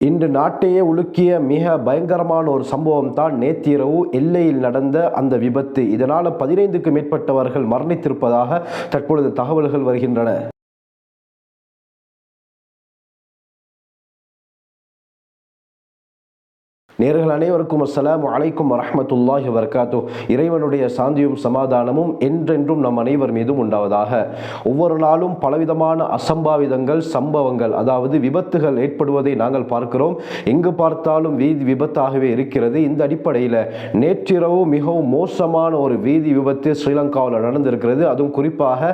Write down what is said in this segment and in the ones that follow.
இன்று நாட்டையே உலுக்கிய மிக பயங்கரமான ஒரு சம்பவம் தான் நேற்றிரவு எல்லையில் நடந்த அந்த விபத்து. இதனால் 15க்கும் மேற்பட்டவர்கள் மரணித்திருப்பதாக தற்பொழுது தகவல்கள் வருகின்றன. நேர்கள் அனைவருக்கும் அஸ்ஸலாமு அலைக்கும் வரஹ்மத்துல்லாஹி வபரகாத்துஹ். இறைவனுடைய சாந்தியும் சமாதானமும் என்றென்றும் நம் அனைவர் மீதும் உண்டாவதாக. ஒவ்வொரு நாளும் பலவிதமான அசம்பாவிதங்கள், சம்பவங்கள், அதாவது விபத்துகள் ஏற்படுவதை நாங்கள் பார்க்கிறோம். எங்கு பார்த்தாலும் வீதி விபத்தாகவே இருக்கிறது. இந்த அடிப்படையில் நேற்றிரவு மிகவும் மோசமான ஒரு வீதி விபத்து ஸ்ரீலங்காவில் நடந்திருக்கிறது. அதுவும் குறிப்பாக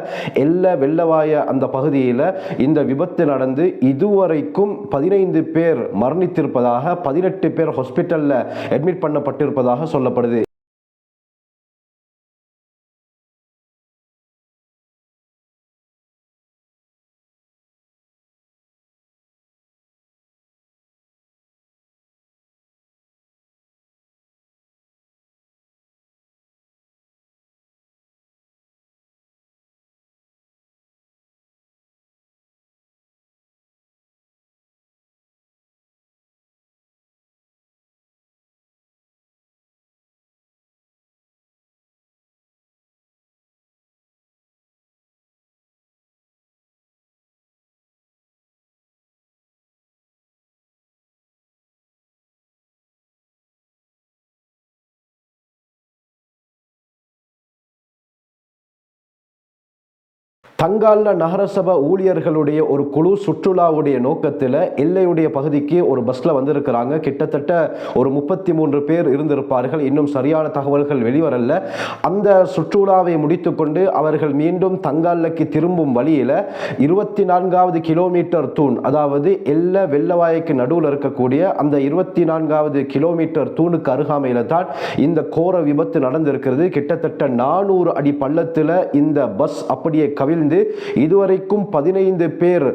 வெள்ளவாய அந்த பகுதியில் இந்த விபத்து நடந்து இதுவரைக்கும் 15 பேர் மரணித்திருப்பதாக, 18 பேர் ஹாஸ்பிட்டல்ல அட்மிட் பண்ணப்பட்டிருப்பதாக சொல்லப்படுது. தங்கால நகரசபை ஊழியர்களுடைய ஒரு குழு சுற்றுலாவுடைய நோக்கத்தில் எல்லையுடைய பகுதிக்கு ஒரு பஸ்ல வந்திருக்கிறாங்க. கிட்டத்தட்ட ஒரு 33 பேர் இருந்திருப்பார்கள். இன்னும் சரியான தகவல்கள் வெளிவரல. அந்த சுற்றுலாவை முடித்துக்கொண்டு அவர்கள் மீண்டும் தங்காலுக்கு திரும்பும் வழியில 24வது கிலோமீட்டர் தூண், அதாவது வெள்ளவாய்க்கு நடுவில் இருக்கக்கூடிய அந்த 24வது கிலோமீட்டர் தூணுக்கு அருகாமையில தான் இந்த கோர விபத்து நடந்திருக்கிறது. கிட்டத்தட்ட 400 அடி பள்ளத்தில் இந்த பஸ் அப்படியே கவிழ்ந்து இதுவரைக்கும் 15 பேர்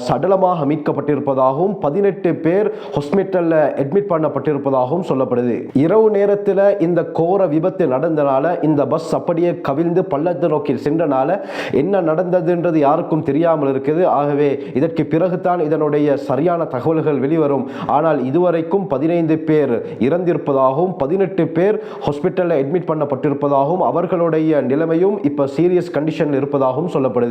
சடலமாக மீட்கப்பட்டிருப்பதாகவும் 18 பேர் ஹாஸ்பிட்டல்ல அட்மிட் பண்ணப்பட்டிருப்பதாகவும் சொல்லப்படுது. இரவு நேரத்தில் இந்த கோர விபத்து நடந்தனால இந்த பஸ் அப்படியே கவிழ்ந்து பள்ளத்தை நோக்கி சென்றனால என்ன நடந்ததுன்றது யாருக்கும் தெரியாமல் இருக்குது. ஆகவே இதற்கு பிறகுதான் இதனுடைய சரியான தகவல்கள் வெளிவரும். ஆனால் இதுவரைக்கும் 15 பேர் இறந்திருப்பதாகவும் 18 பேர் ஹாஸ்பிட்டல்ல அட்மிட் பண்ணப்பட்டிருப்பதாகவும் அவர்களுடைய நிலைமையும் இப்ப சீரியஸ் கண்டிஷனில் இருப்பதாகவும் சொல்லப்படுது.